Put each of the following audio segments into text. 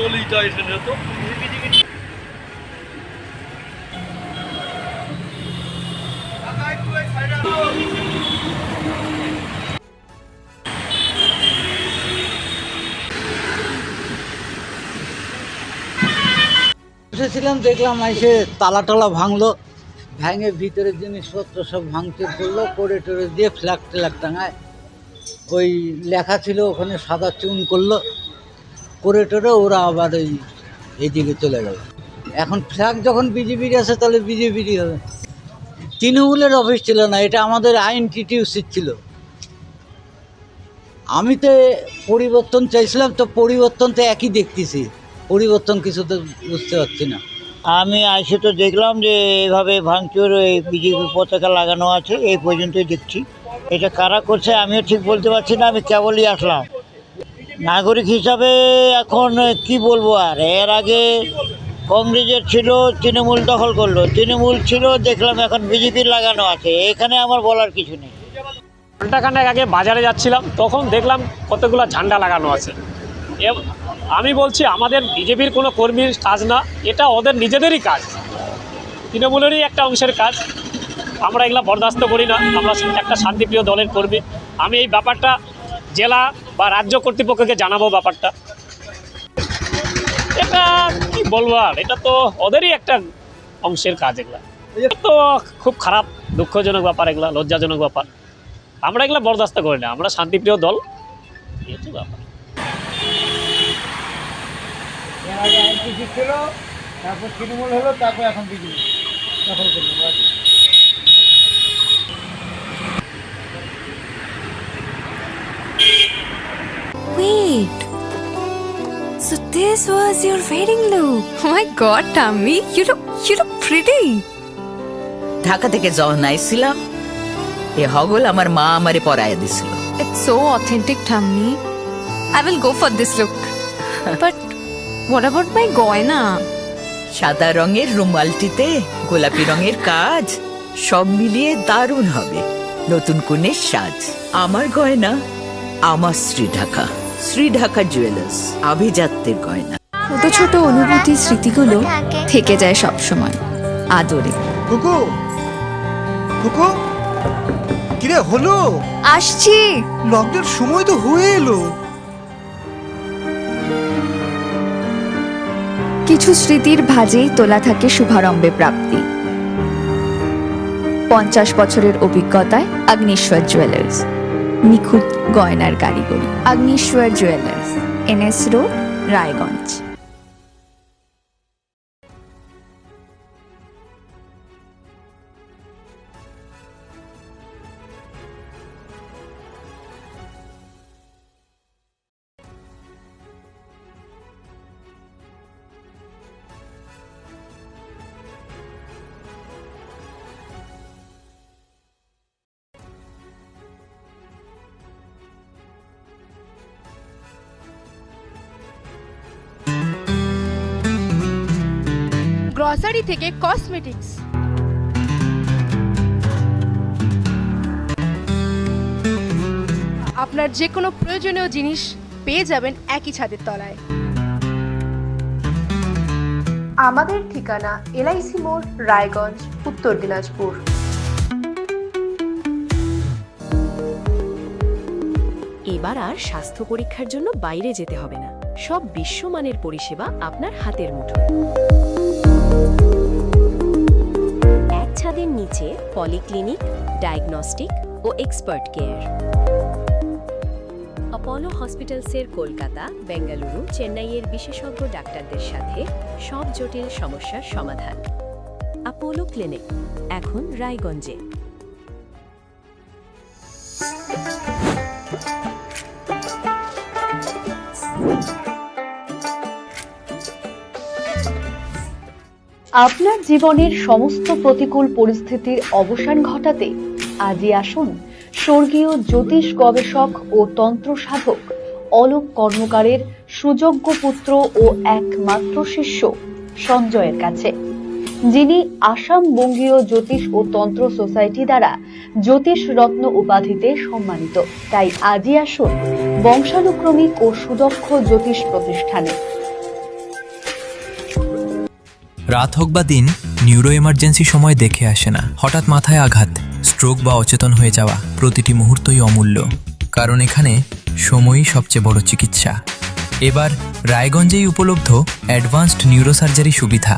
গলিটা এখানে তো বসেছিলাম, দেখলাম এসে তালা টালা ভাঙলো, ভেঙে ভিতরের জিনিসপত্র সব ভাঙচুর করলো, করে টোরে দিয়ে ফ্ল্যাগ ট্ল্যাগ টাঙায় ওই লেখা ছিল ওখানে সাদা চুন করলো, করে টোরে ওরা আবার এইদিকে চলে গেল। এখন ফ্ল্যাগ যখন বিজেপির আছে তাহলে বিজেপিরই হবে। তৃণমূলের অফিস ছিল না, এটা আমাদের আইএনটিটিউসির ছিল। আমি তো পরিবর্তন চাইছিলাম, তো পরিবর্তন তো একই দেখতেছি, পরিবর্তন কিছু তো বুঝতে পারছি না। আমি এসে তো দেখলাম যে এভাবে ভাঙচুর এই বিজেপি পতাকা লাগানো আছে, এই পর্যন্তই দেখছি। এটা কারা করছে আমিও ঠিক বলতে পারছি না, আমি কেবলই আসলাম নাগরিক হিসাবে। এখন কি বলবো, আর এর আগে কংগ্রেসের ছিল, তৃণমূল দখল করলো, তৃণমূল ছিল দেখলাম এখন বিজেপির লাগানো আছে, এখানে আমার বলার কিছু নেই। ঘন্টাখানেক আগে বাজারে যাচ্ছিলাম, তখন দেখলাম কতগুলো ঝান্ডা লাগানো আছে। আমি বলছি আমাদের বিজেপির কোনো কর্মীর কাজ না, এটা ওদের নিজেদেরই কাজ, তৃণমূলেরই একটা অংশের কাজ। আমরা এগুলা বরদাস্ত করি না, আমরা একটা শান্তিপ্রিয় দলের কর্মী। আমি এই ব্যাপারটা জেলা বা রাজ্য কর্তৃপক্ষকে জানাবো ব্যাপারটা। এটা কি বলবো, আর এটা তো ওদেরই একটা অংশের কাজ। এগুলা তো খুব খারাপ, দুঃখজনক ব্যাপার, এগুলা লজ্জাজনক ব্যাপার। আমরা এগুলা বরদাস্ত করি না, আমরা শান্তিপ্রিয় দল, এই তো ব্যাপার। এর আগে আইএনটিসি ছিল, তারপর তৃণমূল হলো, তারপর এখন বিজেপি দখল করলো। Wait. So this was your wedding look. Oh my god, Tammy, you look pretty. Dhaka থেকে যখন আইছিলাম এ হগল আমার মা আমারে পরাইয়া দিছিল। It's so authentic, Tammy. I will go for this look. But what about my goina? সাদা রঙের রুমালটিতে গোলাপি রঙের কাজ, সব মিলিয়ে দারুণ হবে নতুন কনের সাজ। আমার গয়না আমার শ্রী ঢাকা জুয়েলার্স, আভিজাত্যের গয়না। ছোট ছোট অনুভূতি, স্মৃতিগুলো থেকে যায় সব সময় আদরে। কুকু কুকু কিরে হলো? আসছি। লকডাউন সময় তো হয়ে এলো। কিছু স্মৃতির ভাজেই তোলা থাকে শুভারম্ভে প্রাপ্তি। 50 বছরের অভিজ্ঞতায় আগ্নেশ্বর জুয়েলার্স, নিখুঁত গয়নার কারিগরি। Agneshwar jewellers, NS road, Raiganj. Grocery থেকে কসমেটিক্স, আপনার যে কোনো প্রয়োজনীয় জিনিস পেয়ে যাবেন একই ছাদের তলায়। আমাদের ঠিকানা LIC মোড়, রায়গঞ্জ, উত্তর দিনাজপুর। এবার আর স্বাস্থ্য পরীক্ষার জন্য বাইরে যেতে হবে না, সব বিশ্বমানের পরিষেবা আপনার হাতের মুঠোয়। এক ছাদের নিচে পলিক্লিনিক, ডায়াগনস্টিক ও এক্সপার্ট কেয়ার। অপোলো হসপিটালসের কলকাতা, বেঙ্গালুরু, চেন্নাইয়ের বিশেষজ্ঞ ডাক্তারদের সাথে সব জটিল সমস্যার সমাধান। অপোলো ক্লিনিক এখন রায়গঞ্জে। আপনার জীবনের সমস্ত প্রতিকূল পরিস্থিতির অবসান ঘটাতে আজই আসুন স্বর্গীয় জ্যোতিষ গবেষক ও তন্ত্র সাধক অলোক কর্মকারের সুযোগ্য পুত্র ও একমাত্র শিষ্য সঞ্জয়ের কাছে, যিনি আসাম বঙ্গীয় জ্যোতিষ ও তন্ত্র সোসাইটি দ্বারা জ্যোতিষ রত্ন উপাধিতে সম্মানিত। তাই আজই আসুন বংশানুক্রমিক ও সুদক্ষ জ্যোতিষ প্রতিষ্ঠানে। রাত হোক বা দিন, নিউরো এমার্জেন্সি সময় দেখে আসে না। হঠাৎ মাথায় আঘাত, স্ট্রোক বা অচেতন হয়ে যাওয়া, প্রতিটি মুহূর্তই অমূল্য, কারণ এখানে সময়ই সবচেয়ে বড় চিকিৎসা। এবার রায়গঞ্জেই উপলব্ধ অ্যাডভান্সড নিউরোসার্জারি সুবিধা।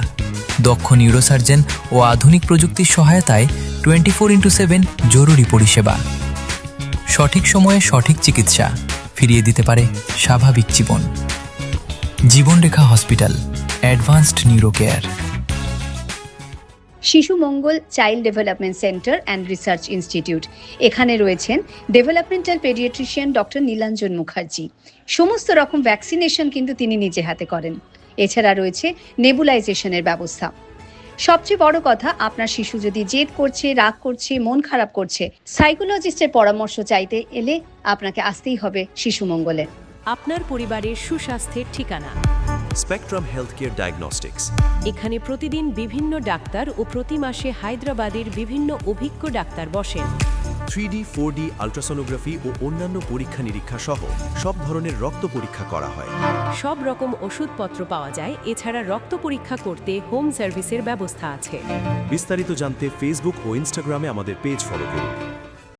দক্ষ নিউরোসার্জন ও আধুনিক প্রযুক্তির সহায়তায় 24x7 জরুরি পরিষেবা। সঠিক সময়ে সঠিক চিকিৎসা ফিরিয়ে দিতে পারে স্বাভাবিক জীবন। Jibanrekha hospital, advanced neuro care. Shishu Mangal child development centre and research institute, এখানে রয়েছেন developmental paediatrician doctor Nilanjan Mukherjee. সমস্ত রকম ভ্যাকসিনেশন কিন্তু তিনি নিজে হাতে করেন। এছাড়া রয়েছে নেবুলাইজেশনের ব্যবস্থা। সবচেয়ে বড় কথা, আপনার শিশু যদি জেদ করছে, রাগ করছে, মন খারাপ করছে, সাইকোলজিস্টের পরামর্শ চাইতে এলে আপনাকে আসতেই হবে শিশু মঙ্গলে। আপনার পরিবারের সুস্বাস্থ্যের ঠিকানা স্পেকট্রাম হেলথকেয়ার ডায়াগনস্টিক্স। এখানে প্রতিদিন বিভিন্ন ডাক্তার ও প্রতি মাসে হায়দ্রাবাদের বিভিন্ন অভিজ্ঞ ডাক্তার বসেন। 3D, 4D আল্ট্রাসোনোগ্রাফি ও অন্যান্য পরীক্ষা নিরীক্ষা সহ সব ধরনের রক্ত পরীক্ষা করা হয়। সব রকম ওষুধপত্র পাওয়া যায়। এছাড়া রক্ত পরীক্ষা করতে হোম সার্ভিসের ব্যবস্থা আছে। বিস্তারিত জানতে ফেসবুক ও ইনস্টাগ্রামে আমাদের পেজ ফলো করুন।